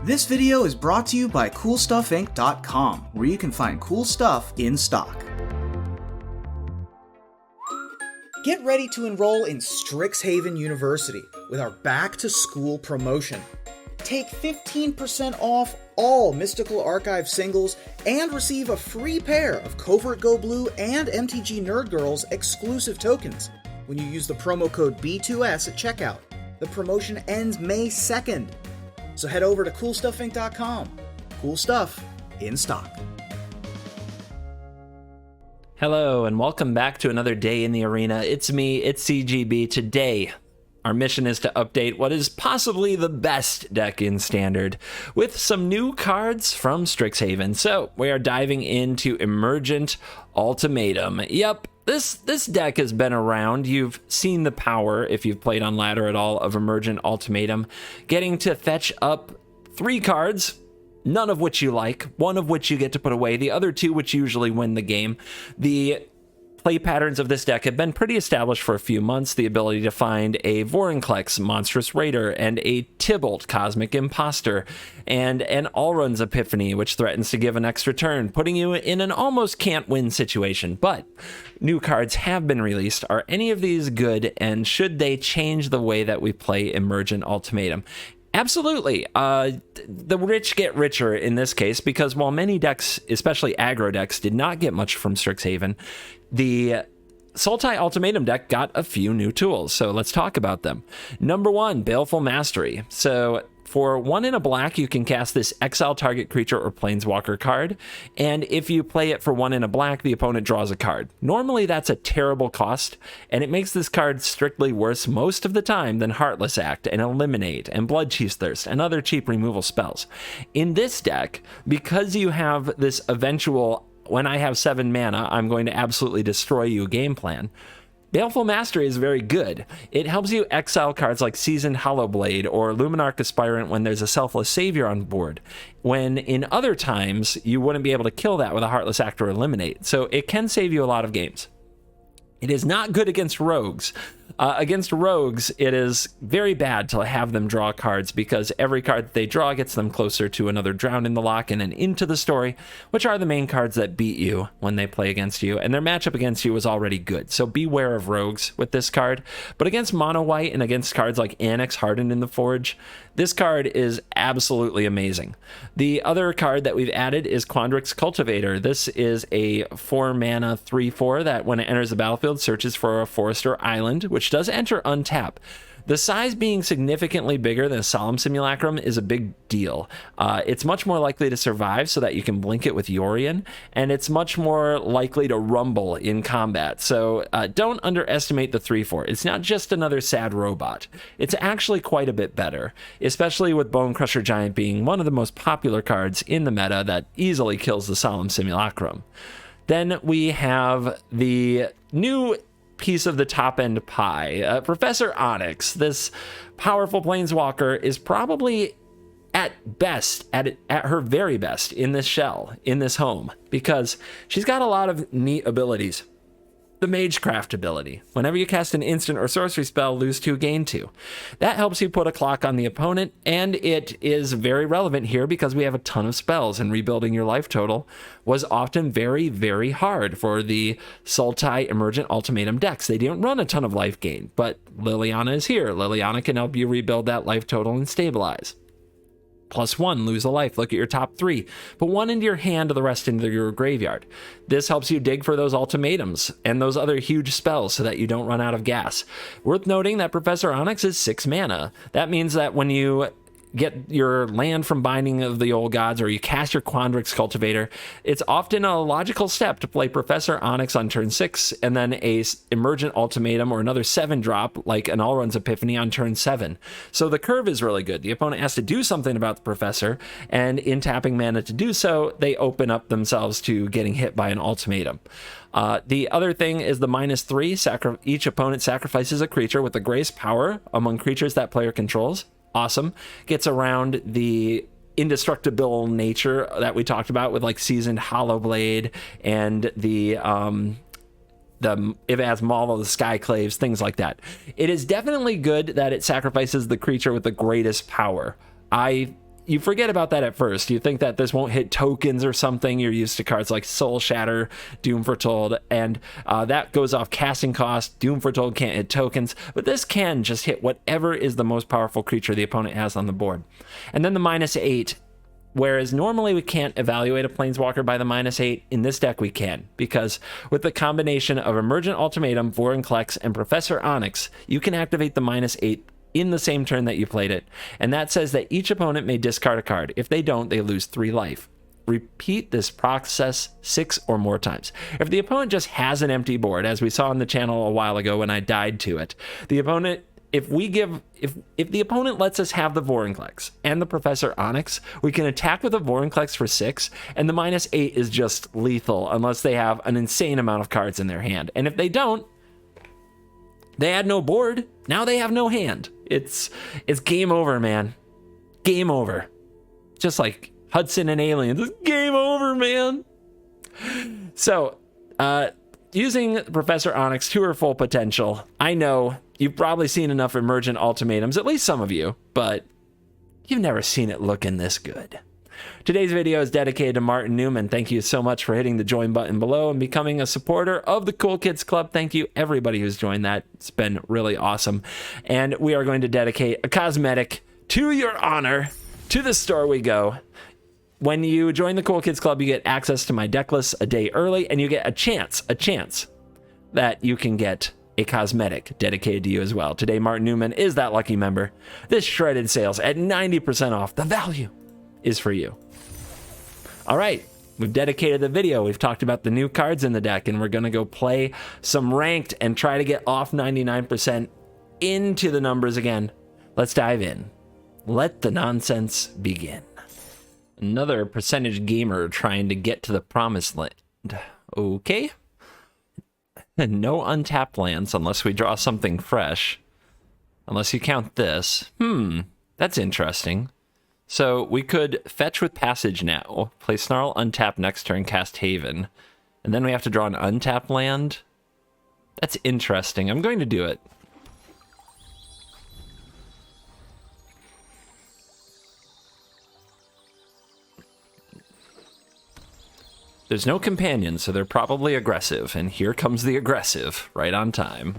This video is brought to you by CoolStuffInc.com, where you can find cool stuff in stock. Get ready to enroll in Strixhaven University with our back-to-school promotion. Take 15% off all Mystical Archive singles and receive a free pair of CovertGoBlue and MTG Nerd Girls exclusive tokens when you use the promo code B2S at checkout. The promotion ends May 2nd. So head over to CoolStuffInc.com. Cool stuff in stock. Hello, and welcome back to another day in the arena. It's me, it's CGB. Today, our mission is to update what is possibly the best deck in Standard with some new cards from Strixhaven. So, we are diving into Emergent Ultimatum. Yep, this deck has been around. You've seen the power, if you've played on ladder at all, of Emergent Ultimatum. Getting to fetch up 3 cards, none of which you like, one of which you get to put away, the other 2 which usually win the game. The play patterns of this deck have been pretty established for a few months. The ability to find a Vorinclex Monstrous Raider and a Tybalt Cosmic Imposter and an Allrun's Epiphany, which threatens to give an extra turn, putting you in an almost can't win situation. But new cards have been released. Are any of these good, and should they change the way that we play Emergent Ultimatum? Absolutely. The rich get richer in this case, because while many decks, especially aggro decks, did not get much from Strixhaven, the SULTAI Ultimatum deck got a few new tools, so let's talk about them. Number 1, Baleful Mastery. So for 1 in a black, you can cast this exile target creature or planeswalker card, and if you play it for 1 in a black, the opponent draws a card. Normally that's a terrible cost, and it makes this card strictly worse most of the time than Heartless Act and Eliminate and Bloodchief's Thirst and other cheap removal spells. In this deck, because you have this eventual, when I have 7 mana, I'm going to absolutely destroy you game plan, Baleful Mastery is very good. It helps you exile cards like Seasoned Hollowblade or Luminarch Aspirant when there's a Selfless Savior on board, when in other times you wouldn't be able to kill that with a Heartless Act or Eliminate. So it can save you a lot of games. It is not good against rogues. Against rogues, it is very bad to have them draw cards, because every card that they draw gets them closer to another Drown in the Lock-in and Into the Story, which are the main cards that beat you when they play against you, and their matchup against you is already good. So beware of rogues with this card. But against mono white and against cards like Annex Hardened in the Forge, this card is absolutely amazing. The other card that we've added is Kwondrix Cultivator. This is a 4-mana 3/4 that when it enters the battlefield searches for a forest or island, which does enter untap. The size being significantly bigger than a Solemn Simulacrum is a big deal. It's much more likely to survive so that you can blink it with Yorion, and it's much more likely to rumble in combat. So don't underestimate the 3/4. It's not just another sad robot. It's actually quite a bit better, especially with Bone Crusher Giant being one of the most popular cards in the meta that easily kills the Solemn Simulacrum. Then we have the new piece of the top-end pie. Professor Onyx, this powerful planeswalker, is probably at best, at her very best in this shell, in this home, because she's got a lot of neat abilities. The Magecraft ability. Whenever you cast an instant or sorcery spell, lose 2, gain 2. That helps you put a clock on the opponent, and it is very relevant here because we have a ton of spells, and rebuilding your life total was often very, very hard for the SULTAI Emergent Ultimatum decks. They didn't run a ton of life gain, but Liliana is here. Liliana can help you rebuild that life total and stabilize. +1, lose a life, look at your top 3. Put 1 into your hand, the rest into your graveyard. This helps you dig for those ultimatums and those other huge spells so that you don't run out of gas. Worth noting that Professor Onyx is 6 mana. That means that when you get your land from Binding of the Old Gods, or you cast your Kwondrix Cultivator, it's often a logical step to play Professor Onyx on turn 6, and then a Emergent Ultimatum or another 7-drop like an Allrun's Epiphany on turn 7. So the curve is really good. The opponent has to do something about the Professor, and in tapping mana to do so, they open up themselves to getting hit by an ultimatum. The other thing is the -3. Each opponent sacrifices a creature with the greatest power among creatures that player controls. Awesome. Gets around the indestructible nature that we talked about with like Seasoned Hollowblade and the if it has Maul of the Skyclaves, things like that. It is definitely good that it sacrifices the creature with the greatest power. I you forget about that at first. You think that this won't hit tokens or something. You're used to cards like Soul Shatter, Doom Foretold, and that goes off casting cost. Doom Foretold can't hit tokens, but this can just hit whatever is the most powerful creature the opponent has on the board. And then the -8, whereas normally we can't evaluate a Planeswalker by the -8, in this deck we can, because with the combination of Emergent Ultimatum, Vorinclex, and Professor Onyx, you can activate the -8 in the same turn that you played it, and that says that each opponent may discard a card. If they don't, they lose 3 life. Repeat this process 6 or more times. If the opponent just has an empty board, as we saw on the channel a while ago when I died to it, the opponent, if the opponent lets us have the Vorinclex and the Professor Onyx, we can attack with a Vorinclex for 6, and the -8 is just lethal unless they have an insane amount of cards in their hand. And if they don't, they had no board. Now they have no hand. It's game over, man. Game over. Just like Hudson and Aliens. It's game over, man. So, using Professor Onyx to her full potential, I know you've probably seen enough Emergent Ultimatums, at least some of you, but you've never seen it looking this good. Today's video is dedicated to Martin Newman. Thank you so much for hitting the join button below and becoming a supporter of the Cool Kids Club. Thank you, everybody who's joined that. It's been really awesome. And we are going to dedicate a cosmetic to your honor. To the store we go. When you join the Cool Kids Club, you get access to my deck list a day early, and you get a chance that you can get a cosmetic dedicated to you as well. Today, Martin Newman is that lucky member. This shredded sales at 90% off. The value is for you. All right, we've dedicated the video. We've talked about the new cards in the deck, and we're going to go play some ranked and try to get off 99% into the numbers again. Let's dive in. Let the nonsense begin. Another percentage gamer trying to get to the promised land. Okay. And no untapped lands unless we draw something fresh. Unless you count this. That's interesting. So we could fetch with Passage now, play Snarl, untap next turn, cast Haven, and then we have to draw an untapped land. That's interesting. I'm going to do it. There's no companion, so they're probably aggressive, and here comes the aggressive, right on time.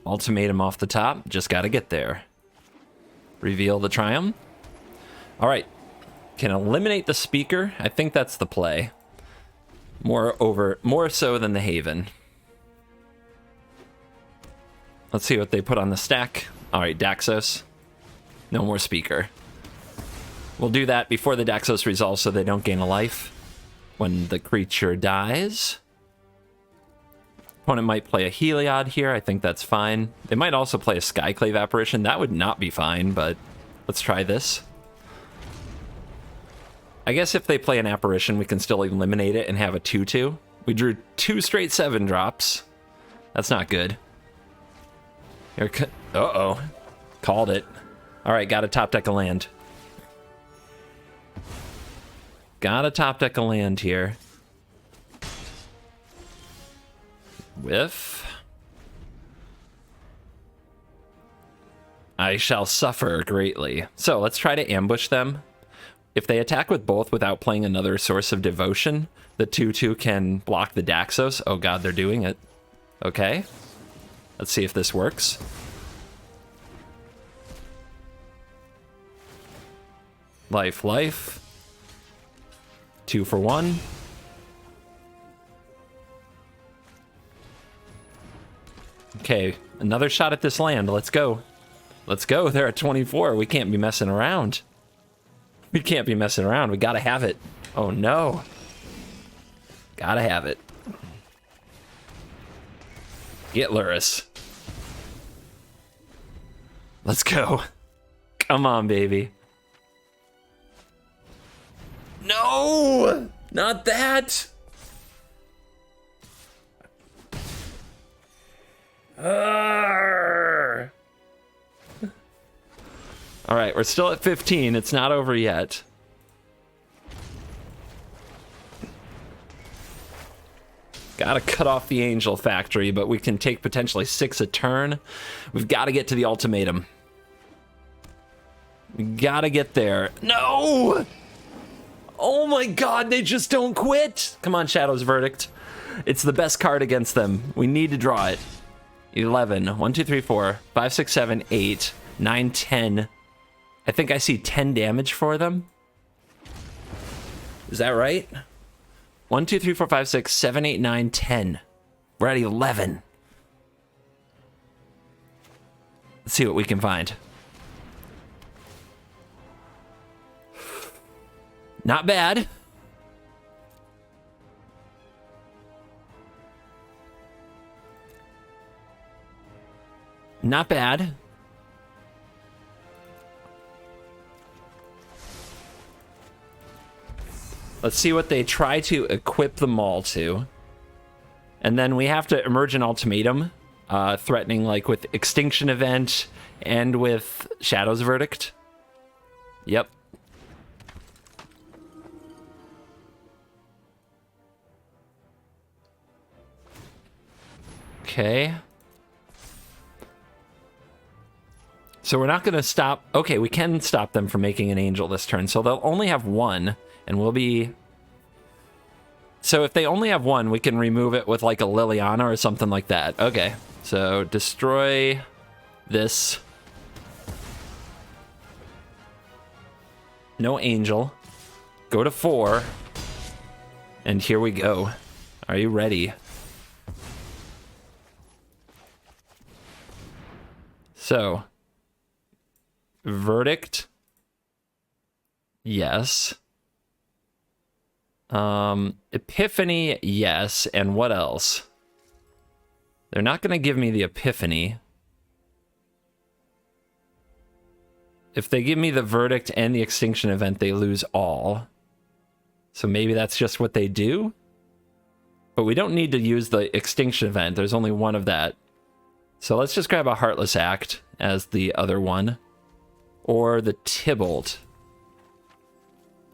Ultimatum off the top, just gotta get there. Reveal the Triumph. All right, can eliminate the speaker. I think that's the play. More so than the Haven. Let's see what they put on the stack. All right, Daxos. No more speaker. We'll do that before the Daxos resolves so they don't gain a life when the creature dies. Opponent might play a Heliod here. I think that's fine. They might also play a Skyclave Apparition. That would not be fine, but let's try this. I guess if they play an Apparition, we can still eliminate it and have a 2/2. We drew 2 straight 7-drops. That's not good. Uh-oh. Called it. All right, got a top deck of land. Got a top deck of land here. Whiff. I shall suffer greatly. So let's try to ambush them. If they attack with both without playing another Source of Devotion, the 2/2 can block the Daxos. Oh god, they're doing it. Okay. Let's see if this works. Life. 2 for 1. Okay, another shot at this land. Let's go. Let's go. They're at 24. We can't be messing around. We can't be messing around. We gotta have it. Oh no. Gotta have it. Get Luris. Let's go. Come on, baby. No! Not that! Arrgh. All right, we're still at 15. It's not over yet. Gotta cut off the Angel Factory, but we can take potentially 6 a turn. We've got to get to the ultimatum. We gotta get there. No! Oh my god, they just don't quit! Come on, Shadow's Verdict. It's the best card against them. We need to draw it. 11. 1, 2, 3, 4, 5, 6, 7, 8, 9, 10. I think I see 10 damage for them. Is that right? 1, 2, 3, 4, 5, 6, 7, 8, 9, 10. We're at 11. Let's see what we can find. Not bad. Not bad. Let's see what they try to equip them all to. And then we have to emerge an ultimatum, threatening like with Extinction Event and with Shadow's Verdict. Yep. Okay. So we're not going to stop. Okay, we can stop them from making an angel this turn. So they'll only have 1, and we'll be... So if they only have 1, we can remove it with like a Liliana or something like that. Okay, so destroy this. No angel. Go to 4. And here we go. Are you ready? So... Verdict. Yes. Epiphany, yes. And what else? They're not going to give me the Epiphany. If they give me the Verdict and the Extinction Event, they lose all. So maybe that's just what they do? But we don't need to use the Extinction Event. There's only one of that. So let's just grab a Heartless Act as the other one. Or the Tybalt.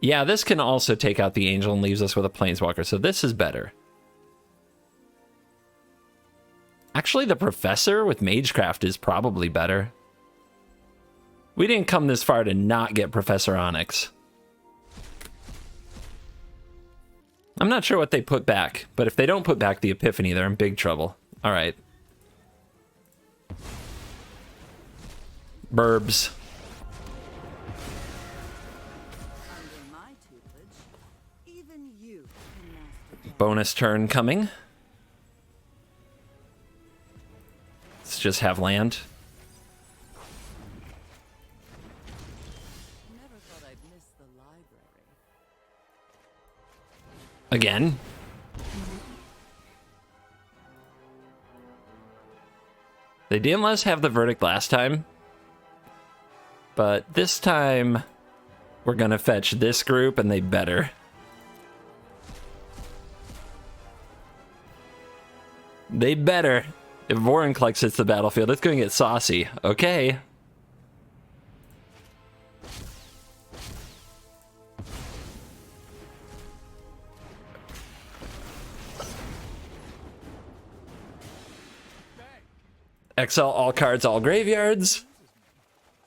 Yeah, this can also take out the Angel and leaves us with a Planeswalker, so this is better. Actually, the Professor with Magecraft is probably better. We didn't come this far to not get Professor Onyx. I'm not sure what they put back, but if they don't put back the Epiphany, they're in big trouble. All right. Burbs. Bonus turn coming. Let's just have land. Never thought I'd miss the library. Again. They didn't let us have the Verdict last time. But this time, we're gonna fetch this group and they better. They better. If Vorinclex hits the battlefield, it's going to get saucy. Okay. Exile all cards, all graveyards.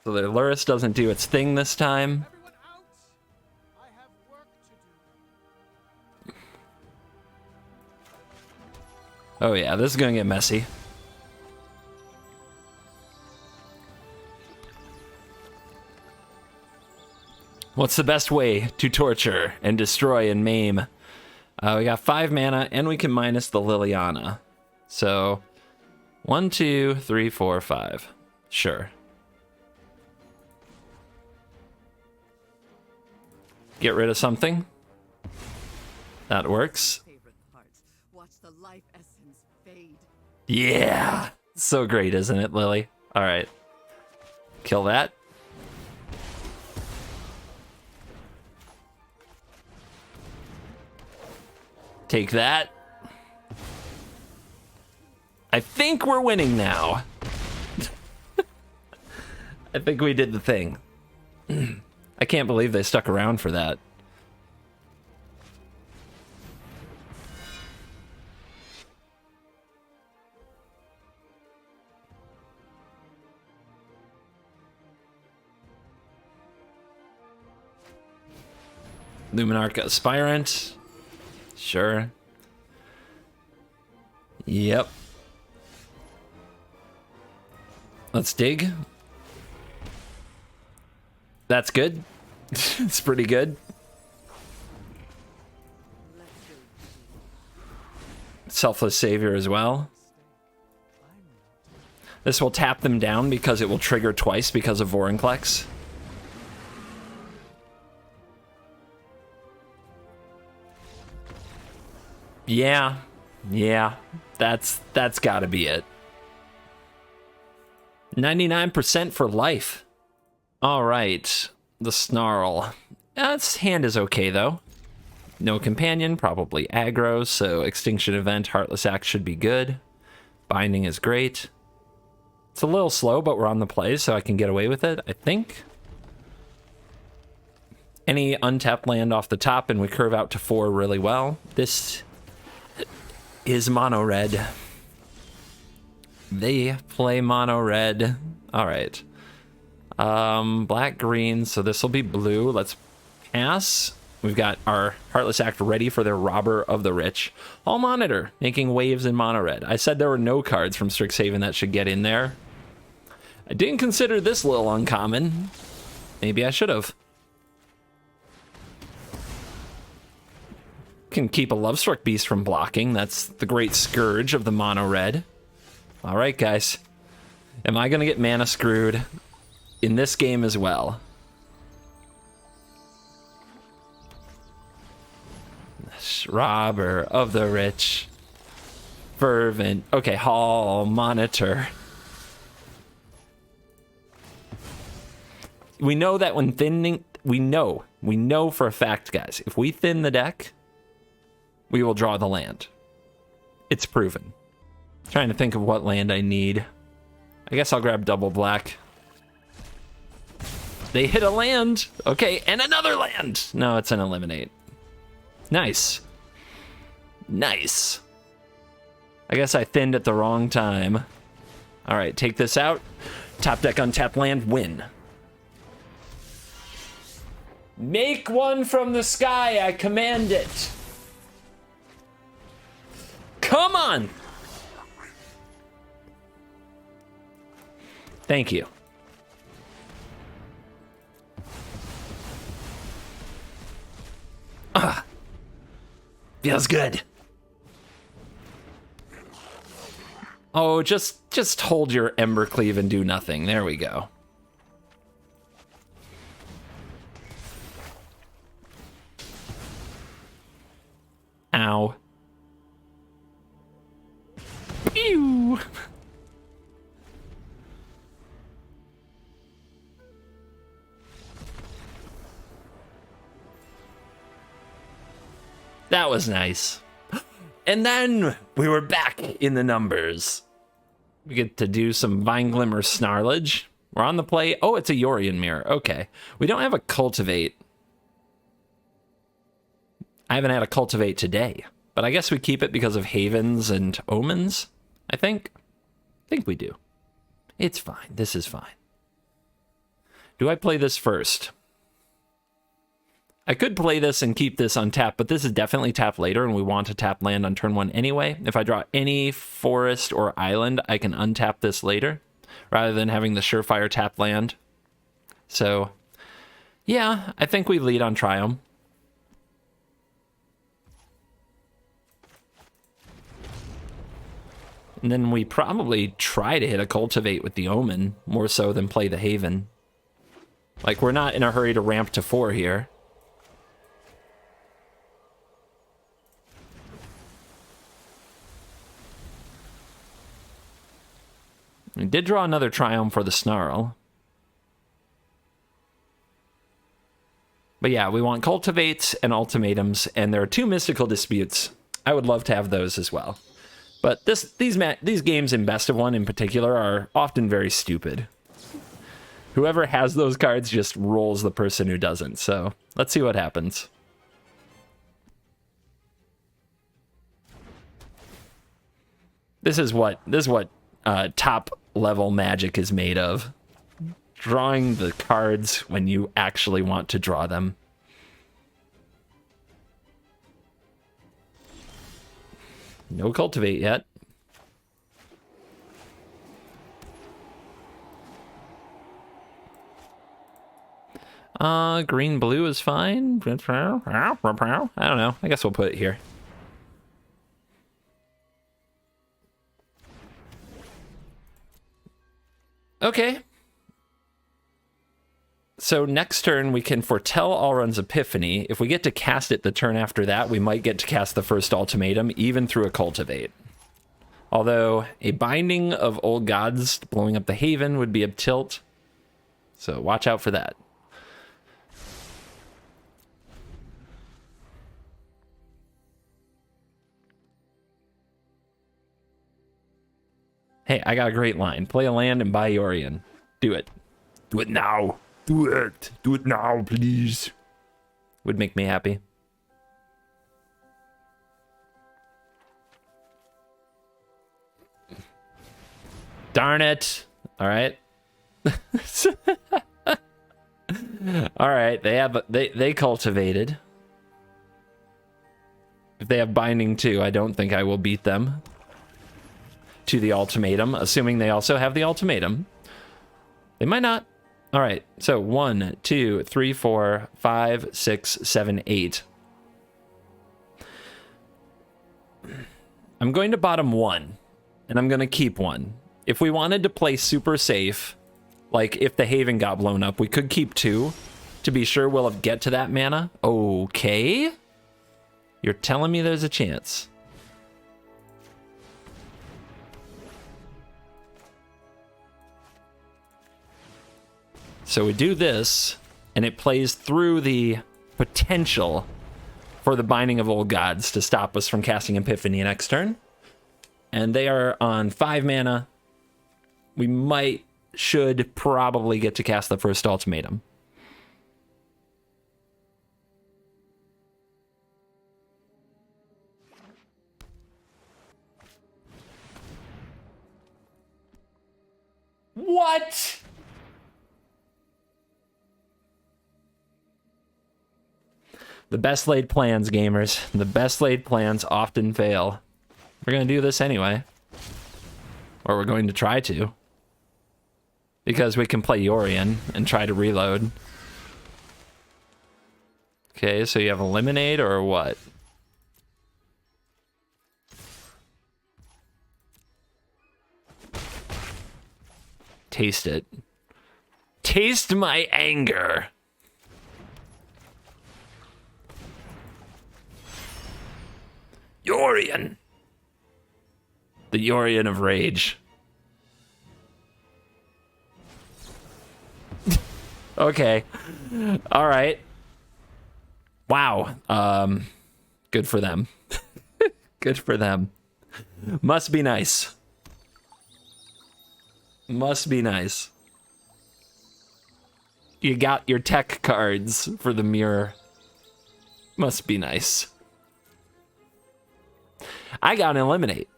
So the Lurrus doesn't do its thing this time. Oh yeah, this is gonna get messy. What's the best way to torture and destroy and maim? We got 5 mana, and we can minus the Liliana. So, 1, 2, 3, 4, 5. Sure. Get rid of something. That works. Yeah! So great, isn't it, Lily? Alright. Kill that. Take that. I think we're winning now. I think we did the thing. I can't believe they stuck around for that. Luminarch Aspirant. Sure. Yep. Let's dig. That's good. It's pretty good. Selfless Savior as well. This will tap them down because it will trigger twice because of Vorinclex. Yeah. Yeah. That's gotta be it. 99% for life. Alright. The Snarl. Its hand is okay, though. No companion, probably aggro, so Extinction Event, Heartless Act should be good. Binding is great. It's a little slow, but we're on the play, so I can get away with it, I think. Any untapped land off the top, and we curve out to 4 really well. This is mono red. They play mono red. All right. Black green, so this will be blue. Let's pass. We've got our Heartless Act ready for their Robber of the Rich. All Monitor, making waves in mono red. I said there were no cards from Strixhaven that should get in there. I didn't consider this little uncommon. Maybe I should have. Can keep a Lovestruck Beast from blocking. That's the great scourge of the mono red. All right, guys. Am I going to get mana screwed in this game as well? Robber of the Rich. Fervent. Okay, Hall Monitor. We know that when thinning... We know for a fact, guys, if we thin the deck, we will draw the land. It's proven. Trying to think of what land I need. I guess I'll grab double black. They hit a land. Okay, and another land. No, it's an eliminate. Nice. Nice. I guess I thinned at the wrong time. All right, take this out. Top deck untapped land, win. Make one from the sky, I command it. Come on. Thank you. Ah. Feels good. Oh, just hold your Embercleave and do nothing. There we go. Ow. Pew. That was nice. And then we were back in the numbers. We get to do some Vine Glimmer Snarlage. We're on the play. Oh, it's a Yorion Mirror. Okay. We don't have a Cultivate. I haven't had a Cultivate today. But I guess we keep it because of Havens and Omens, I think. I think we do. It's fine. This is fine. Do I play this first? I could play this and keep this untapped, but this is definitely tap later, and we want to tap land on turn 1 anyway. If I draw any forest or island, I can untap this later, rather than having the surefire tap land. So, yeah, I think we lead on Triumph. And then we probably try to hit a Cultivate with the Omen, more so than play the Haven. Like, we're not in a hurry to ramp to 4 here. We did draw another Triumph for the Snarl. But yeah, we want Cultivates and Ultimatums, and there are 2 Mystical Disputes. I would love to have those as well. But these games in Best of 1 in particular are often very stupid. Whoever has those cards just rolls the person who doesn't, so let's see what happens. This is what top level Magic is made of. Drawing the cards when you actually want to draw them. No cultivate yet. Green blue is fine. I don't know. I guess we'll put it here. Okay. So next turn we can foretell Alrund's Epiphany. If we get to cast it the turn after that, we might get to cast the first ultimatum, even through a cultivate. Although a binding of Old Gods blowing up the Haven would be a tilt. So watch out for that. Hey, I got a great line. Play a land and buy Yorion. Do it. Do it now. Do it. Do it now, please. Would make me happy. Darn it. All right. All right. They cultivated. If they have binding too, I don't think I will beat them to the ultimatum, assuming they also have the ultimatum. They might not. All right, so 1, 2, 3, 4, 5, 6, 7, 8. I'm going to bottom 1, and I'm going to keep 1. If we wanted to play super safe, like if the Haven got blown up, we could keep 2 to be sure we'll get to that mana. Okay. You're telling me there's a chance. So we do this, and it plays through the potential for the Binding of Old Gods to stop us from casting Epiphany next turn. And they are on 5 mana. We should probably get to cast the first ultimatum. What? The best laid plans, gamers. The best laid plans often fail. We're going to do this anyway. Or we're going to try to. Because we can play Yorion and try to reload. Okay, so you have Eliminate or what? Taste it. Taste my anger. Yorion. The Yorion of Rage. Okay. All right. Wow. Good for them. Good for them. Must be nice. Must be nice. You got your tech cards for the mirror. Must be nice. I got an Eliminate.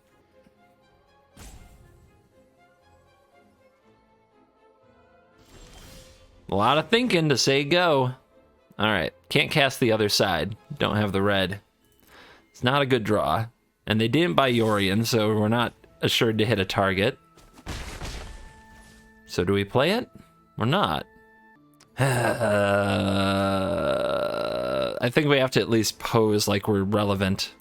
A lot of thinking to say go. All right, can't cast the other side. Don't have the red. It's not a good draw. And they didn't buy Yorion, so we're not assured to hit a target. So do we play it or not? I think we have to at least pose like we're relevant.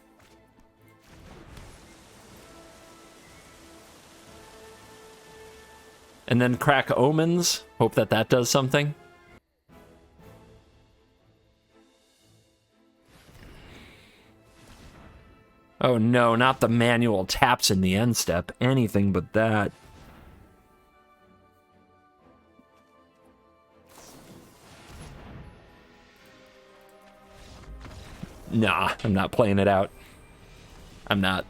And then crack Omens. Hope that that does something. Oh no, not the manual taps in the end step. Anything but that. Nah, I'm not playing it out. I'm not.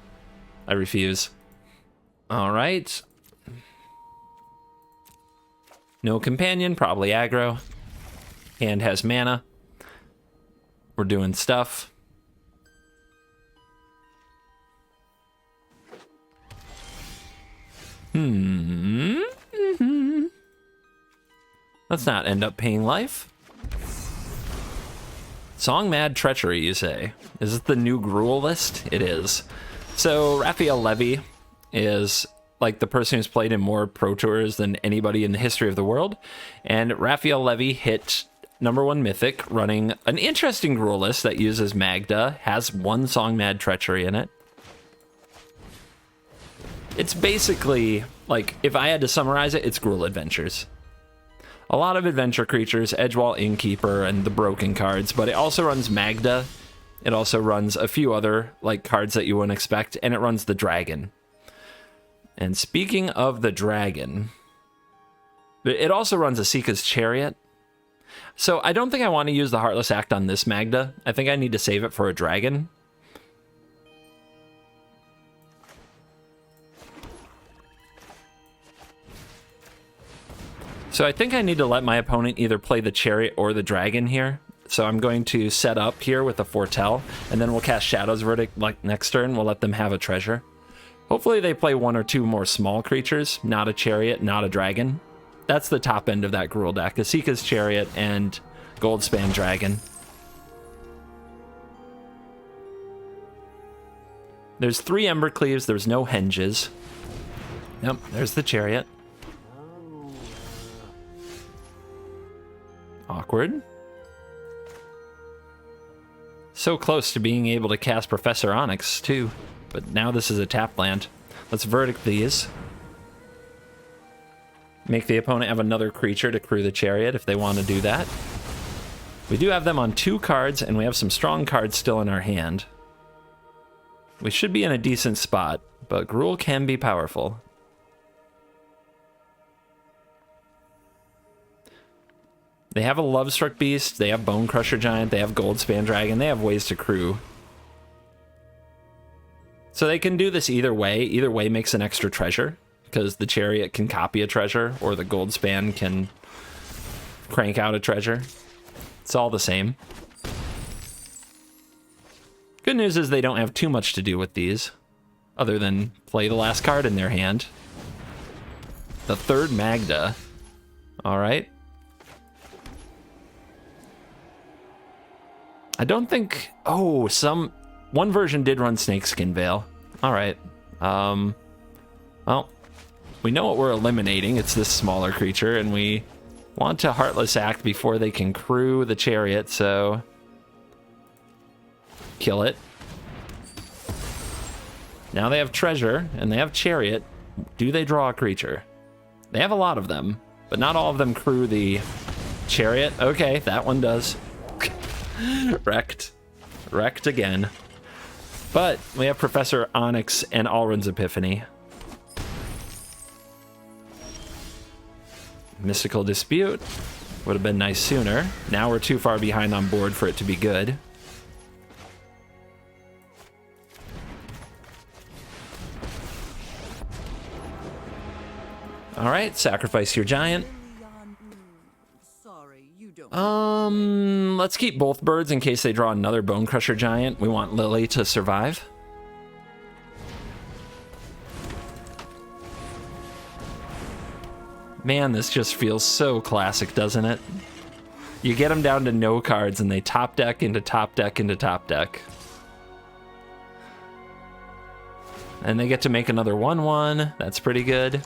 I refuse. All right. No companion, probably aggro. Hand has mana. We're doing stuff. Let's not end up paying life. Song Mad Treachery, you say? Is it the new Gruul list? It is. So Raphael Levy is like the person who's played in more Pro Tours than anybody in the history of the world. And Raphael Levy hit #1 Mythic running an interesting rule list that uses Magda, has one song Mad Treachery in it. It's basically, like, if I had to summarize it, it's Gruul Adventures. A lot of adventure creatures, Edgewall Innkeeper, and the broken cards, but it also runs Magda. It also runs a few other, like, cards that you wouldn't expect, and it runs the Dragon. And speaking of the Dragon, it also runs Asika's Chariot. So I don't think I want to use the Heartless Act on this Magda. I think I need to save it for a Dragon. So I think I need to let my opponent either play the Chariot or the Dragon here. So I'm going to set up here with a Foretell, and then we'll cast Shadow's Verdict like next turn. We'll let them have a treasure. Hopefully they play one or two more small creatures, not a Chariot, not a Dragon. That's the top end of that Gruul deck. Asika's Chariot and Goldspan Dragon. There's 3 Embercleaves, there's no Henges. Yep, there's the Chariot. Awkward. So close to being able to cast Professor Onyx, too. But now this is a tap land. Let's Verdict these. Make the opponent have another creature to crew the Chariot if they want to do that. We do have them on 2 cards, and we have some strong cards still in our hand. We should be in a decent spot, but Gruul can be powerful. They have a Lovestruck Beast, they have Bone Crusher Giant, they have Goldspan Dragon, they have ways to crew. So they can do this either way. Either way makes an extra treasure, because the Chariot can copy a treasure, or the Goldspan can crank out a treasure. It's all the same. Good news is they don't have too much to do with these, other than play the last card in their hand. The 3rd Magda. Alright. I don't think... Oh, one version did run Snakeskin Veil. Alright. Well, we know what we're eliminating. It's this smaller creature, and we want to Heartless Act before they can crew the Chariot, so... Kill it. Now they have Treasure, and they have Chariot. Do they draw a creature? They have a lot of them, but not all of them crew the Chariot. Okay, that one does. Wrecked. Wrecked again. But we have Professor Onyx and Alrund's Epiphany. Mystical Dispute. Would have been nice sooner. Now we're too far behind on board for it to be good. Alright, sacrifice your giant. Let's keep both birds in case they draw another Bone Crusher Giant. We want Lily to survive. Man, this just feels so classic, doesn't it? You get them down to no cards and they top deck into top deck into top deck. And they get to make another 1/1. That's pretty good.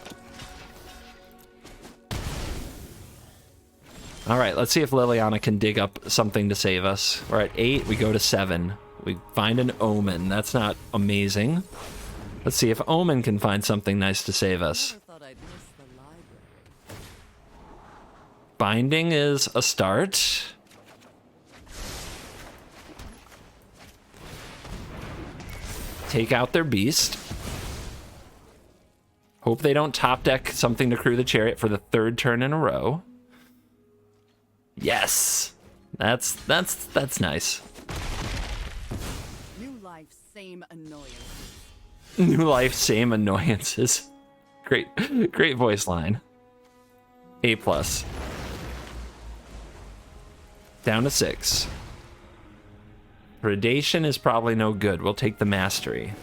All right, let's see if Liliana can dig up something to save us. We're at 8, we go to 7. We find an Omen. That's not amazing. Let's see if Omen can find something nice to save us. Binding is a start. Take out their beast. Hope they don't top deck something to crew the Chariot for the 3rd turn in a row. Yes, that's nice. New life, same annoyances. New life, same annoyances. Great voice line. A+. Down to 6. Predation is probably no good. We'll take the Mastery.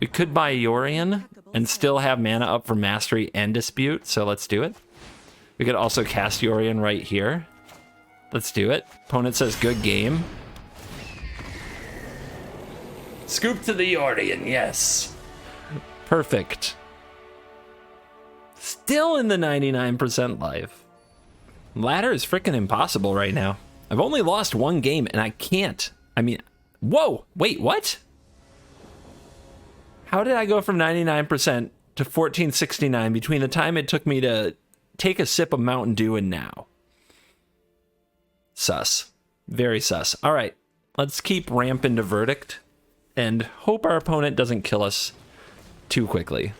We could buy Yorion and still have mana up for Mastery and Dispute, so let's do it. We could also cast Yorion right here. Let's do it. Opponent says good game. Scoop to the Yordian, yes. Perfect. Still in the 99% life. Ladder is freaking impossible right now. I've only lost one game and I can't. I mean, whoa, wait, what? How did I go from 99% to 1469 between the time it took me to take a sip of Mountain Dew and now? Sus. Very sus. All right, let's keep ramping to Verdict and hope our opponent doesn't kill us too quickly.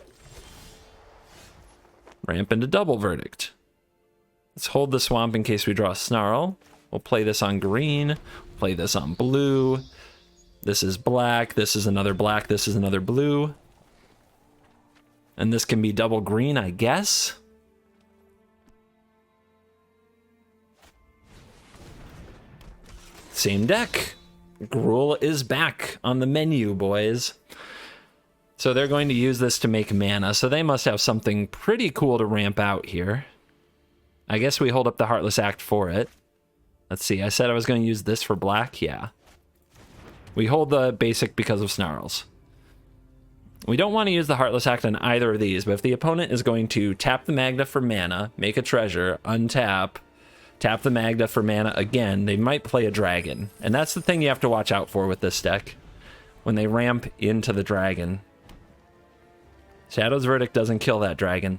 Ramp into Double Verdict. Let's hold the swamp in case we draw a Snarl. We'll play this on green, play this on blue. This is black, this is another black, this is another blue. And this can be double green, I guess. Same deck. Gruul is back on the menu, boys. So they're going to use this to make mana, so they must have something pretty cool to ramp out here. I guess we hold up the Heartless Act for it. Let's see, I said I was going to use this for black, yeah. We hold the basic because of Snarls. We don't want to use the Heartless Act on either of these, but if the opponent is going to tap the Magda for mana, make a treasure, untap, tap the Magda for mana again, they might play a dragon. And that's the thing you have to watch out for with this deck. When they ramp into the dragon. Shadow's Verdict doesn't kill that dragon.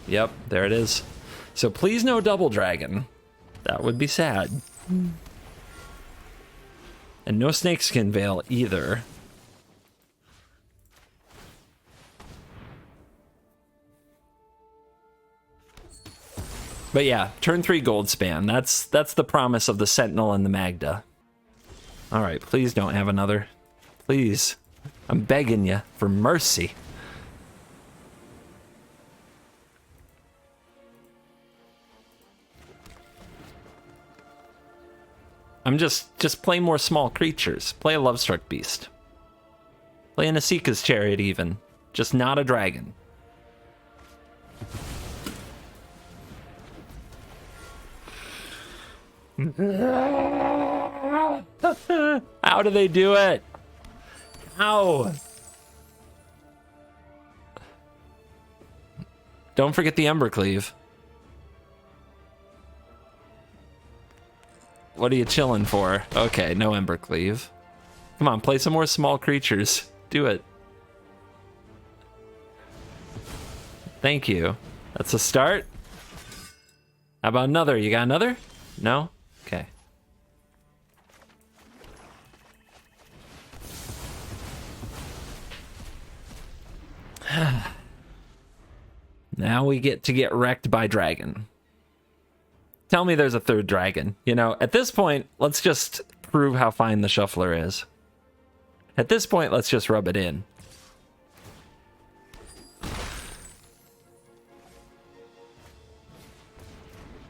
Yep, there it is. So please no double dragon. That would be sad. And no Snakeskin Veil either. But yeah, turn 3 gold span. That's the promise of the Sentinel and the Magda. All right, please don't have another. Please. I'm begging you for mercy. I'm just play more small creatures. Play a Lovestruck Beast. Play an Asika's Chariot even. Just not a dragon. How do they do it? How? Don't forget the Embercleave. What are you chilling for? Okay, no Embercleave. Come on, play some more small creatures. Do it. Thank you. That's a start. How about another? You got another? No? Okay. Now we get to get wrecked by dragon. Tell me there's a third dragon. You know, at this point, let's just prove how fine the shuffler is. At this point, let's just rub it in.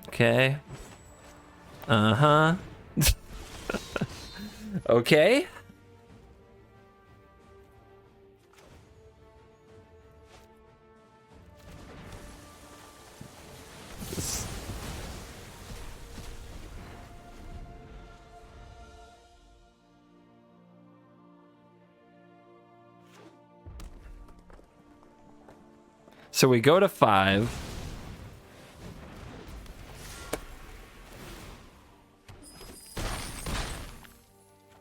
Okay. Uh-huh. Okay. So we go to 5.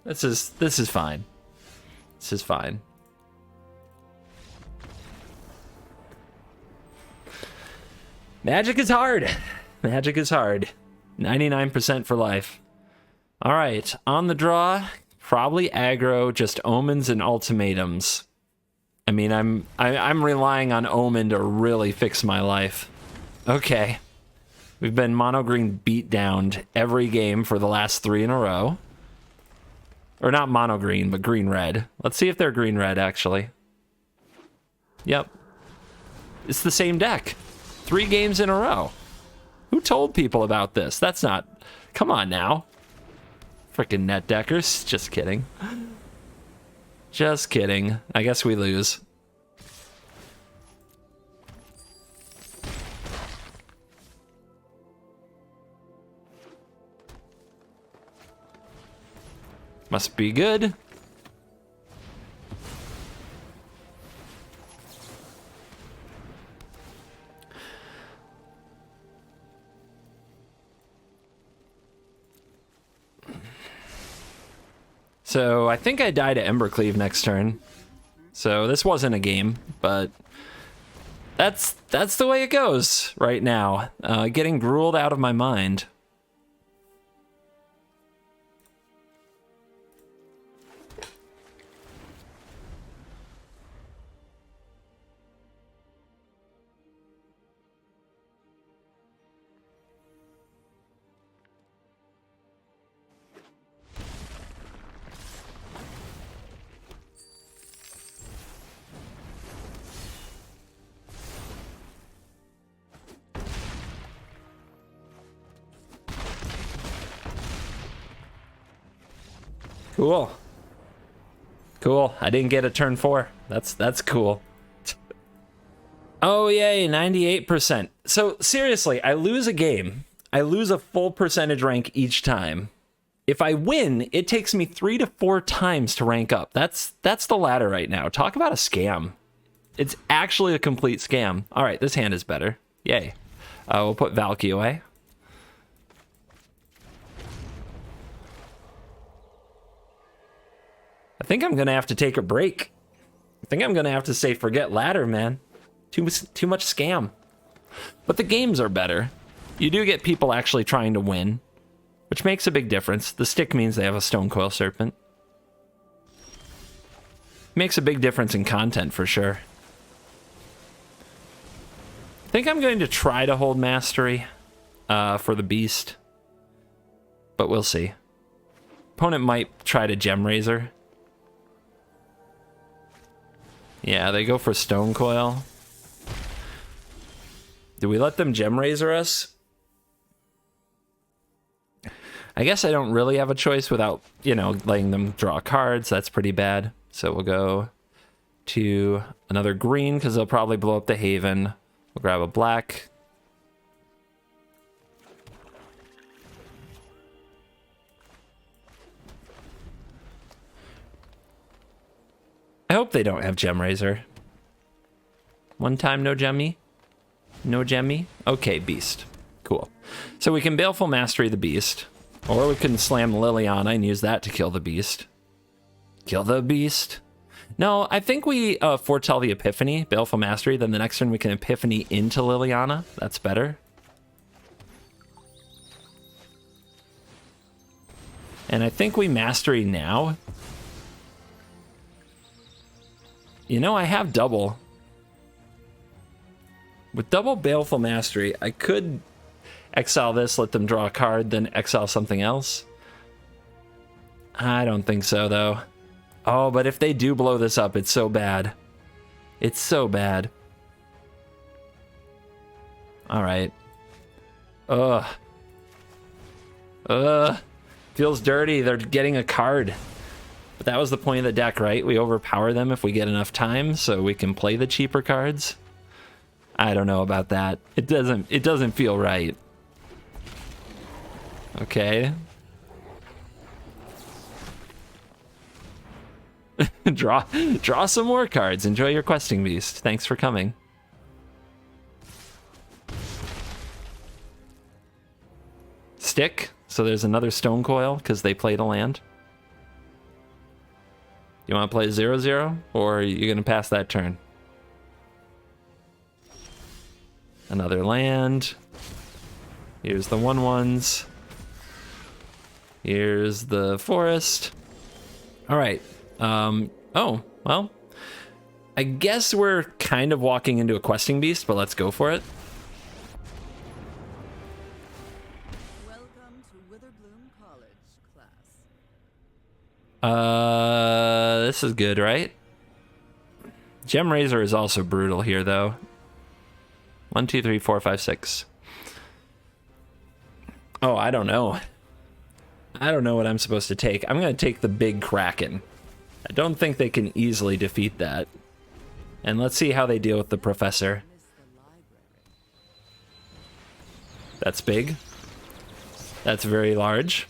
This is fine. This is fine. Magic is hard. Magic is hard. 99% for life. All right, on the draw, probably aggro, just omens and ultimatums. I mean, I'm relying on Omen to really fix my life. Okay. We've been mono green beat downed every game for the last 3 in a row. Or not mono green, but green red. Let's see if they're green red actually. Yep. It's the same deck. 3 games in a row. Who told people about this? That's not... Come on now. Frickin' net deckers. Just kidding. Just kidding. I guess we lose. Must be good. So I think I die to Embercleave next turn. So this wasn't a game, but that's the way it goes right now. Getting grueled out of my mind. Cool. Cool. I didn't get a turn 4. That's cool. Oh, yay, 98%. So, seriously, I lose a game. I lose a full percentage rank each time. If I win, it takes me 3 to 4 times to rank up. That's the ladder right now. Talk about a scam. It's actually a complete scam. All right, this hand is better. Yay. We'll put Valky away. I think I'm gonna have to take a break. I think I'm gonna have to say forget ladder, man. Too much scam. But the games are better. You do get people actually trying to win, which makes a big difference. The stick means they have a Stone Coil Serpent. Makes a big difference in content for sure. I think I'm going to try to hold Mastery for the Beast, but we'll see. Opponent might try to Gem Razor. Yeah, they go for Stone Coil. Do we let them Gem Razor us? I guess I don't really have a choice without, you know, letting them draw cards. That's pretty bad. So we'll go to another green because they'll probably blow up the Haven. We'll grab a black. I hope they don't have Gem Razor. One time, no Gemmy? No Gemmy? Okay, Beast. Cool. So we can Baleful Mastery the Beast, or we can slam Liliana and use that to kill the Beast. Kill the Beast. No, I think we foretell the Epiphany, Baleful Mastery, then the next turn we can Epiphany into Liliana. That's better. And I think we Mastery now. You know, I have double. With double Baleful Mastery, I could exile this, let them draw a card, then exile something else. I don't think so, though. Oh, but if they do blow this up, it's so bad. It's so bad. All right. Ugh. Feels dirty. They're getting a card. But that was the point of the deck, right? We overpower them if we get enough time, so we can play the cheaper cards. I don't know about that. It doesn't feel right. Okay. Draw some more cards. Enjoy your questing beast. Thanks for coming. Stick. So there's another Stone Coil because they played a land. You want to play 0/0, or are you going to pass that turn? Another land. Here's the 1/1s. Here's the forest. All right. Oh, well. I guess we're kind of walking into a questing beast, but let's go for it. Welcome to Witherbloom College, class. This is good, right? Gem Razor is also brutal here, though. 1, 2, 3, 4, 5, 6. Oh, I don't know. I don't know what I'm supposed to take. I'm going to take the big Kraken. I don't think they can easily defeat that. And let's see how they deal with the Professor. That's big. That's very large.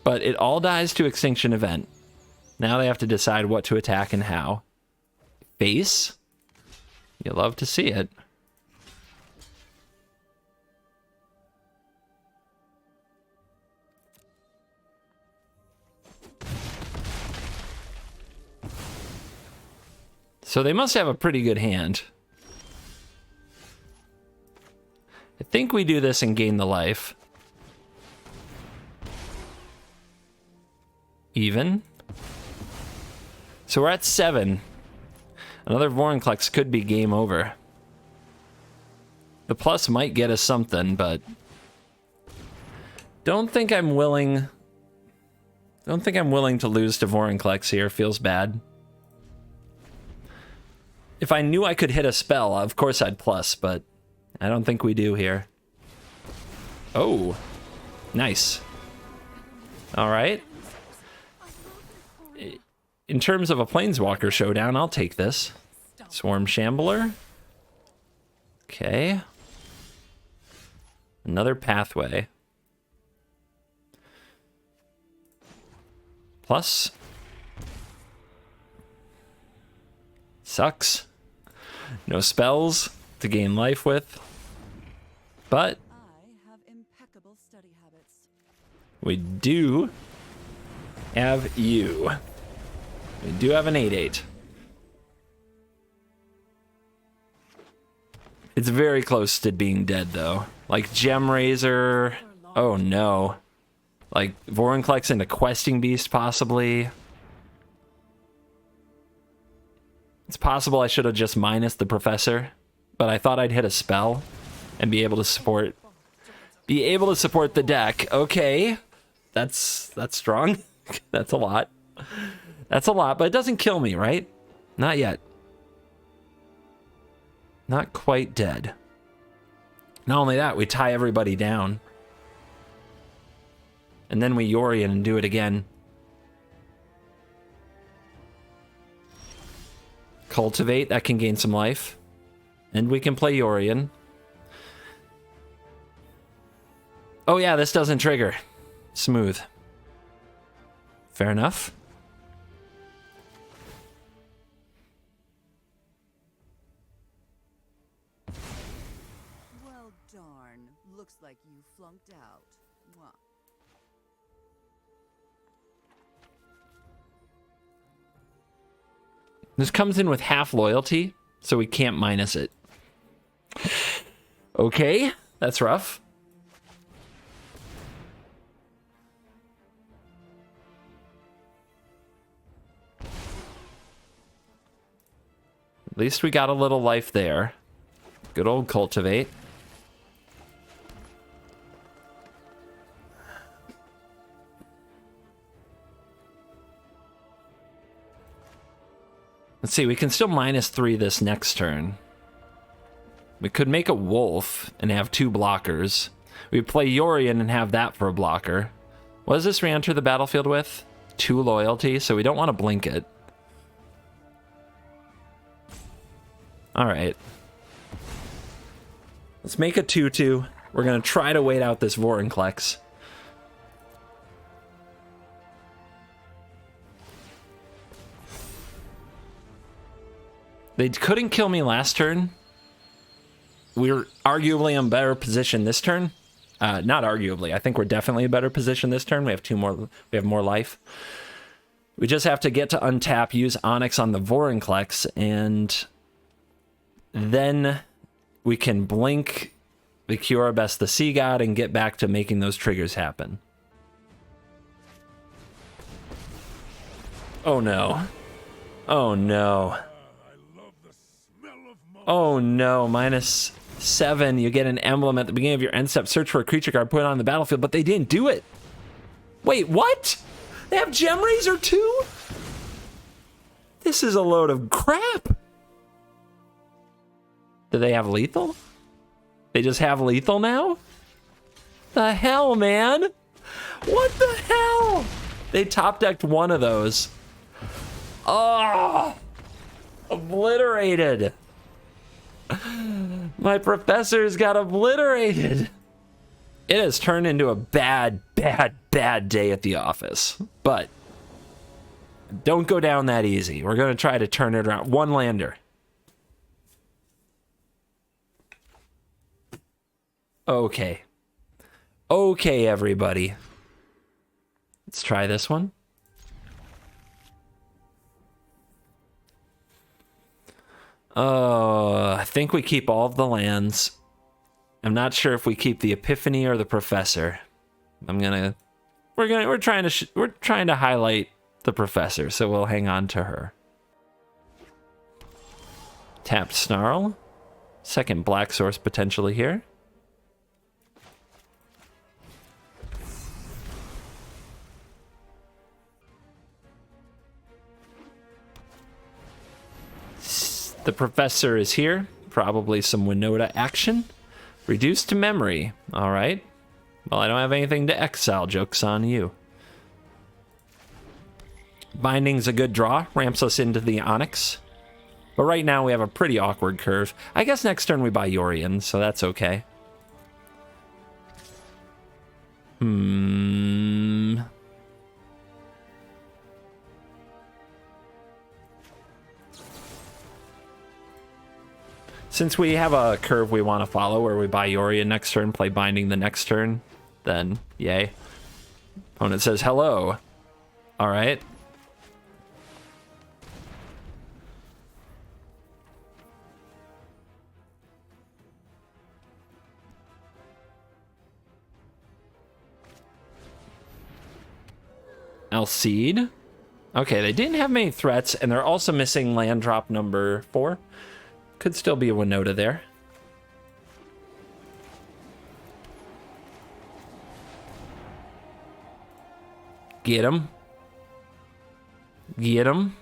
But it all dies to Extinction Event. Now they have to decide what to attack and how. Face? You love to see it. So they must have a pretty good hand. I think we do this and gain the life. Even. So we're at 7. Another Vorinclex could be game over. The plus might get us something, but don't think I'm willing to lose to Vorinclex here. Feels bad. If I knew I could hit a spell, of course I'd plus, but I don't think we do here. Oh, nice. All right. In terms of a Planeswalker showdown, I'll take this. Swarm Shambler. Okay. Another pathway. Plus. Sucks. No spells to gain life with. But I have impeccable study habits. we do have you. We do have an 8/8. It's very close to being dead, though. Like Gem Razor. Oh, no. Like Vorinclex into Questing Beast, possibly. It's possible I should have just minus the Professor, but I thought I'd hit a spell and be able to support the deck. Okay. That's strong. That's a lot. That's a lot, but it doesn't kill me, right? Not yet. Not quite dead. Not only that, we tie everybody down. And then we Yorion and do it again. Cultivate, that can gain some life. And we can play Yorion. Oh yeah, this doesn't trigger. Smooth. Fair enough. Well, darn. Looks like you flunked out. Mwah. This comes in with half loyalty, so we can't minus it. Okay, that's rough. At least we got a little life there. Good old Cultivate. Let's see, we can still -3 this next turn. We could make a Wolf and have 2 blockers. We play Yorion and have that for a blocker. What does this re-enter the battlefield with? 2 loyalty, so we don't want to blink it. Alright. Let's make a 2/2. We're going to try to wait out this Vorinclex. They couldn't kill me last turn. We're arguably in better position this turn. Not arguably. I think we're definitely in better position this turn. We have more life. We just have to get to untap, use Onyx on the Vorinclex, and then we can blink the Curabest the Sea God and get back to making those triggers happen. Oh no. Oh no. Oh no, -7. You get an emblem at the beginning of your end step. Search for a creature card, put it on the battlefield, but they didn't do it. Wait, what? They have Gem Razor too? This is a load of crap. Do they have lethal? They just have lethal now? The hell, man? What the hell? They top decked one of those. Oh, obliterated. My professors got obliterated. It has turned into a bad, bad, bad day at the office. But don't go down that easy. We're going to try to turn it around. One lander. Okay. Okay, everybody. Let's try this one. I think we keep all of the lands. I'm not sure if we keep the Epiphany or the Professor. We're trying to highlight the Professor, so we'll hang on to her. Tapped Snarl. Second black source potentially here. The Professor is here. Probably some Winota action. Reduced to memory. All right. Well, I don't have anything to exile. Joke's on you. Binding's a good draw. Ramps us into the Onyx. But right now we have a pretty awkward curve. I guess next turn we buy Yorion, so that's okay. Since we have a curve we want to follow where we buy Yorion next turn, play Binding the next turn, then yay. Opponent says hello. All right. Alcide. Okay, they didn't have many threats, and they're also missing land drop number 4. Could still be a Winota there. Get him. Get him.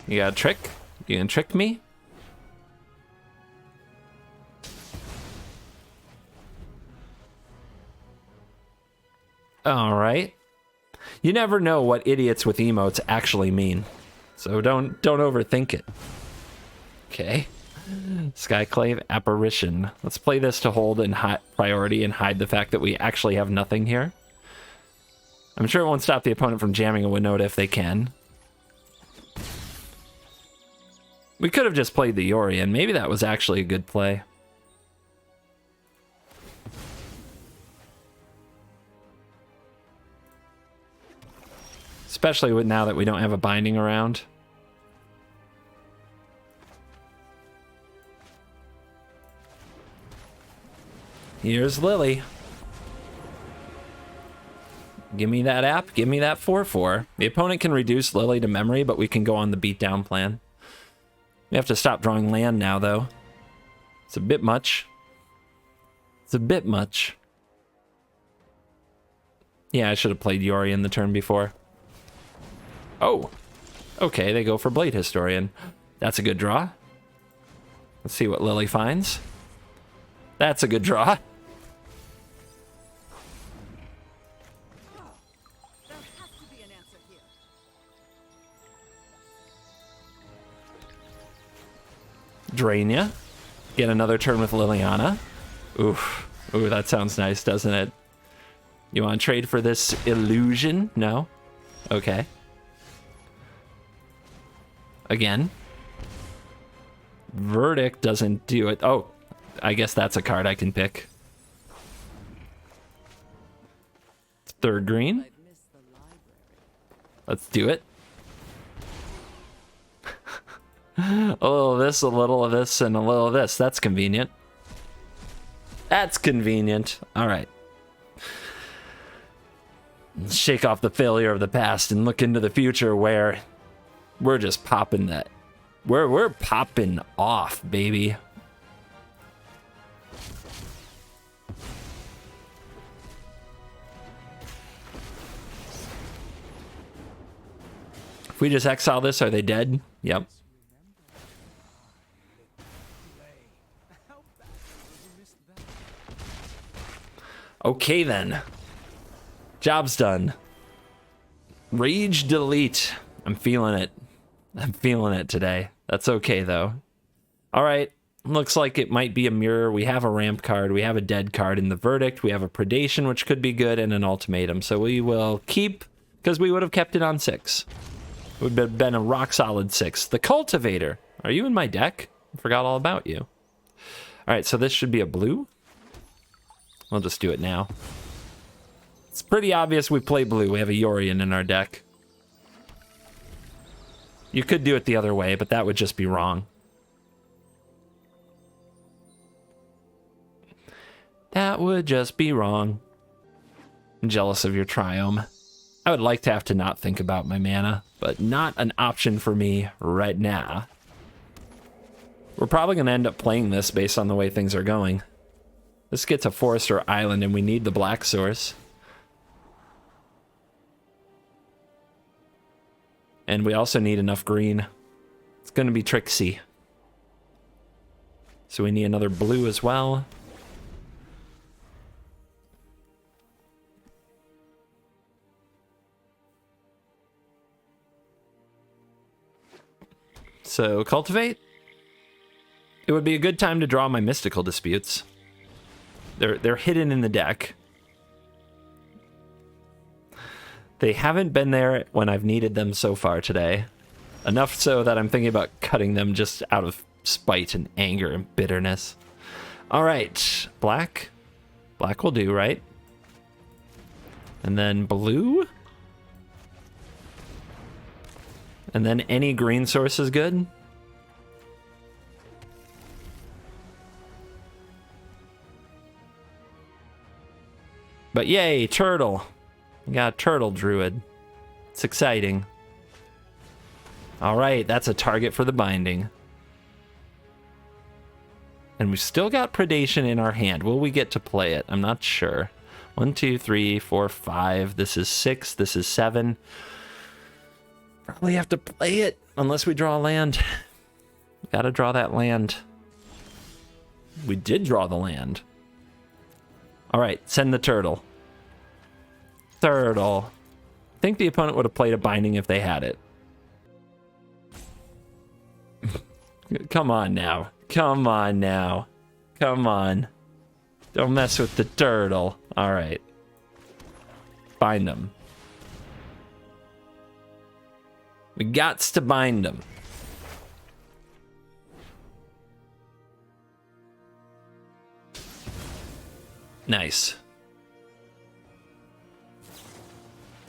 You got a trick? You gonna trick me? All right. You never know what idiots with emotes actually mean, so don't overthink it. Okay. Skyclave Apparition. Let's play this to hold in high priority and hide the fact that we actually have nothing here. I'm sure it won't stop the opponent from jamming a Winota if they can. We could have just played the Yorion. Maybe that was actually a good play. Especially with now that we don't have a Binding around. Here's Lily. Give me that app. Give me that 4/4. The opponent can reduce Lily to memory, but we can go on the beatdown plan. We have to stop drawing land now, though. It's a bit much. It's a bit much. Yeah, I should have played Yorion the turn before. Oh. Okay, they go for Blade Historian. That's a good draw. Let's see what Lily finds. That's a good draw. Drain ya. Get another turn with Liliana. Oof. Ooh, that sounds nice, doesn't it? You want to trade for this illusion? No? Okay. Again. Verdict doesn't do it. Oh, I guess that's a card I can pick. Third green. Let's do it. A little of this, a little of this, and a little of this. That's convenient. That's convenient. All right. Let's shake off the failure of the past and look into the future where we're just popping that. We're popping off, baby. If we just exile this, are they dead? Yep. Okay then. Job's done. Rage delete. I'm feeling it. I'm feeling it today. That's okay though. All right. Looks like it might be a mirror. We have a ramp card. We have a dead card in the verdict. We have a predation, which could be good, and an ultimatum. So we will keep, because we would have kept it on 6. It would have been a rock solid 6. The cultivator. Are you in my deck? I forgot all about you. All right, so this should be a blue. I'll just do it now. It's pretty obvious we play blue. We have a Yorion in our deck. You could do it the other way, but that would just be wrong. That would just be wrong. I'm jealous of your Triome. I would like to have to not think about my mana, but not an option for me right now. We're probably going to end up playing this based on the way things are going. This gets a forest or island, and we need the black source. And we also need enough green. It's going to be tricksy. So we need another blue as well. So, cultivate. It would be a good time to draw my mystical disputes. They're hidden in the deck. They haven't been there when I've needed them so far today. Enough so that I'm thinking about cutting them just out of spite and anger and bitterness. All right, black. Black will do, right? And then blue. And then any green source is good. But yay, turtle. We got a turtle druid. It's exciting. All right, that's a target for the binding. And we've still got predation in our hand. Will we get to play it? I'm not sure. 1, 2, 3, 4, 5. This is 6. This is 7. Probably have to play it unless we draw a land. Gotta draw that land. We did draw the land. All right, send the turtle. Turtle. I think the opponent would have played a binding if they had it. Come on now. Come on now. Come on. Don't mess with the turtle. All right. Bind them. We gots to bind them. Nice.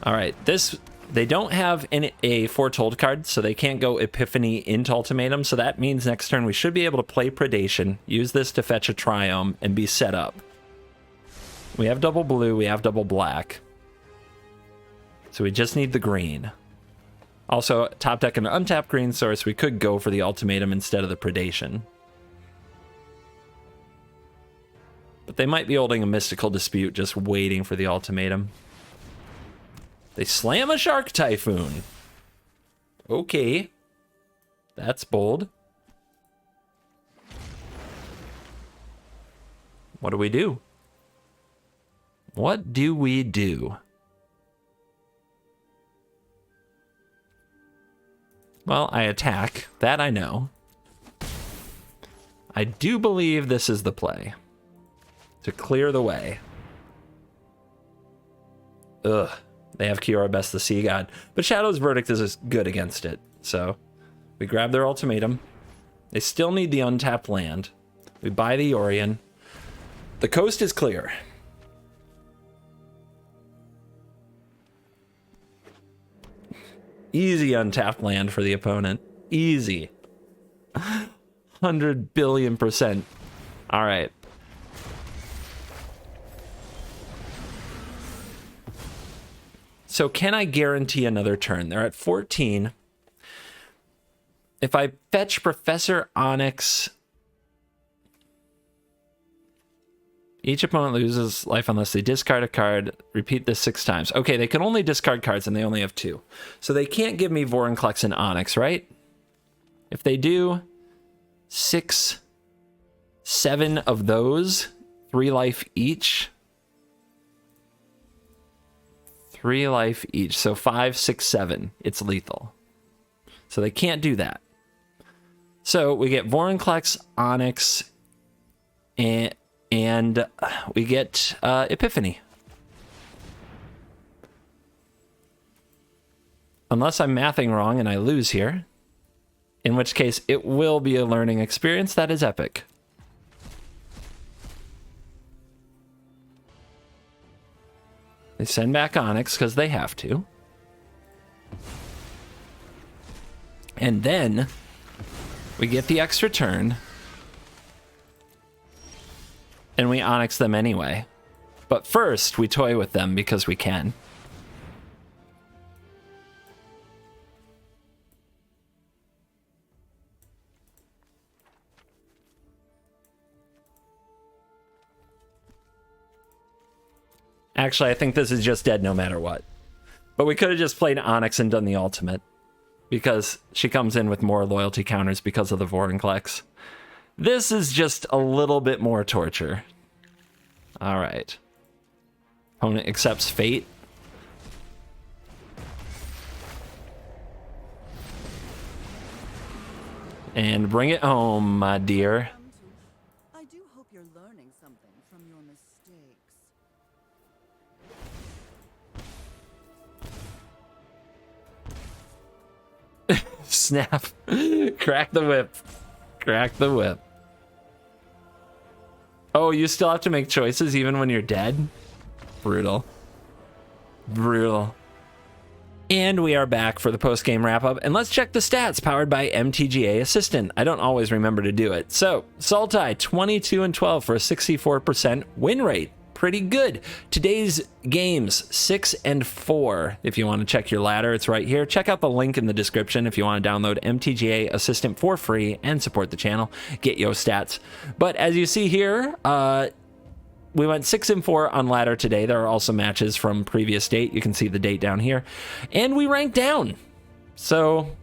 All right, they don't have a foretold card, so they can't go Epiphany into Ultimatum, so that means next turn we should be able to play Predation, use this to fetch a Triome, and be set up. We have double blue, we have double black. So we just need the green. Also, top deck an untapped green source, we could go for the Ultimatum instead of the Predation. But they might be holding a Mystical Dispute, just waiting for the Ultimatum. They slam a Shark Typhoon. Okay. That's bold. What do we do? What do we do? Well, I attack. That I know. I do believe this is the play. To clear the way. Ugh. They have Kiora Best the Sea God. But Shadow's Verdict is good against it. So we grab their Ultimatum. They still need the untapped land. We buy the Yorion. The coast is clear. Easy untapped land for the opponent. Easy. 100 billion%. All right. So can I guarantee another turn? They're at 14. If I fetch Professor Onyx, each opponent loses life unless they discard a card. Repeat this 6 times. Okay, they can only discard cards and they only have 2. So they can't give me Vorinclex and Onyx, right? If they do, 6, 7 of those, 3 life each. 3 life each. So 5, 6, 7. It's lethal. So they can't do that. So we get Vorinclex, Onyx, and we get Epiphany. Unless I'm mathing wrong and I lose here, in which case it will be a learning experience that is epic. They send back Onyx because they have to. And then we get the extra turn. And we Onyx them anyway. But first, we toy with them because we can. Actually, I think this is just dead no matter what. But we could have just played Onyx and done the ultimate, because she comes in with more loyalty counters because of the Vorinclex. This is just a little bit more torture. All right. Opponent accepts fate. And bring it home, my dear. I do hope you're learning something from your mistakes. Snap. Crack the whip. Crack the whip. Oh, you still have to make choices even when you're dead? Brutal. Brutal. And we are back for the post-game wrap-up, and let's check the stats powered by MTGA Assistant. I don't always remember to do it. So, Sultai, 22-12 for a 64% win rate. Pretty good. Today's games, 6-4. If you want to check your ladder, it's right here. Check out the link in the description if you want to download MTGA Assistant for free and support the channel. Get your stats. But as you see here, we went 6-4 on ladder today. There are also matches from previous date. You can see the date down here. And we ranked down. So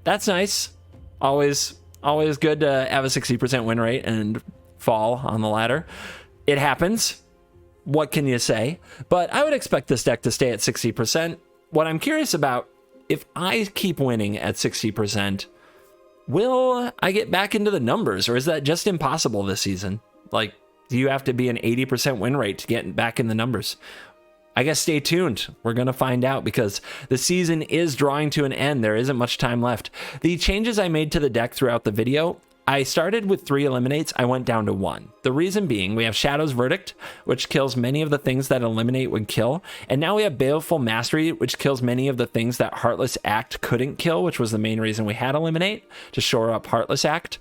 that's nice. Always good to have a 60% win rate and fall on the ladder. It happens. What can you say? But I would expect this deck to stay at 60%. What I'm curious about, if I keep winning at 60%, will I get back into the numbers, or is that just impossible this season? Like, do you have to be an 80% win rate to get back in the numbers? I guess stay tuned. We're going to find out, because the season is drawing to an end. There isn't much time left. The changes I made to the deck throughout the video, I started with 3 eliminates. I went down to 1. The reason being, we have Shadow's Verdict, which kills many of the things that eliminate would kill. And now we have Baleful Mastery, which kills many of the things that Heartless Act couldn't kill, which was the main reason we had Eliminate, to shore up Heartless Act.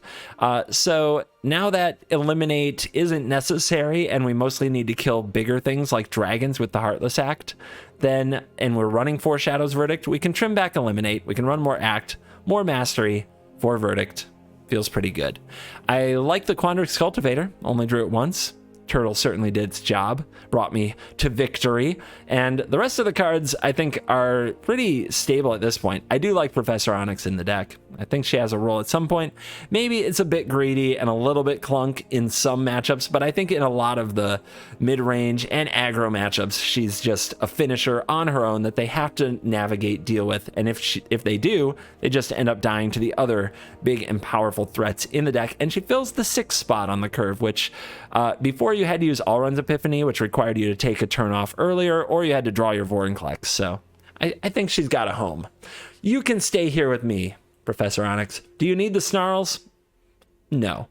So now that Eliminate isn't necessary, and we mostly need to kill bigger things like dragons with the Heartless Act, and we're running 4 Shadow's Verdict, we can trim back Eliminate. We can run more Act, more Mastery, 4 Verdict. Feels pretty good. I like the Kwondrix Cultivator. Only drew it once. Turtle certainly did its job. Brought me to victory. And the rest of the cards, I think, are pretty stable at this point. I do like Professor Onyx in the deck. I think she has a role at some point. Maybe it's a bit greedy and a little bit clunk in some matchups, but I think in a lot of the mid-range and aggro matchups, she's just a finisher on her own that they have to navigate, deal with, and if they do, they just end up dying to the other big and powerful threats in the deck. And she fills the 6th spot on the curve, which before you had to use Allrun's Epiphany, which required you to take a turn off earlier, or you had to draw your Vorinclex. So I think she's got a home. You can stay here with me, Professor Onyx. Do you need the Snarls? No.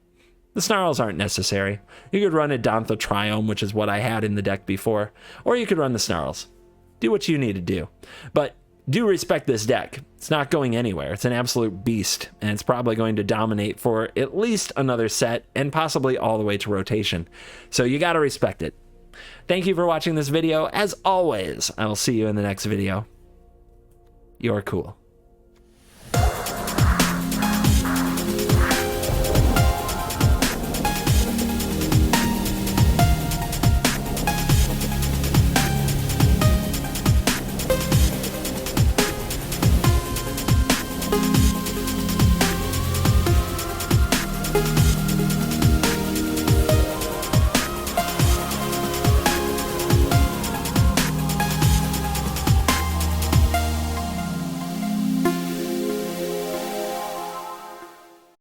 The Snarls aren't necessary. You could run a Dantha Triome, which is what I had in the deck before, or you could run the Snarls. Do what you need to do. But do respect this deck. It's not going anywhere. It's an absolute beast, and it's probably going to dominate for at least another set, and possibly all the way to rotation. So you gotta respect it. Thank you for watching this video. As always, I will see you in the next video. You're cool.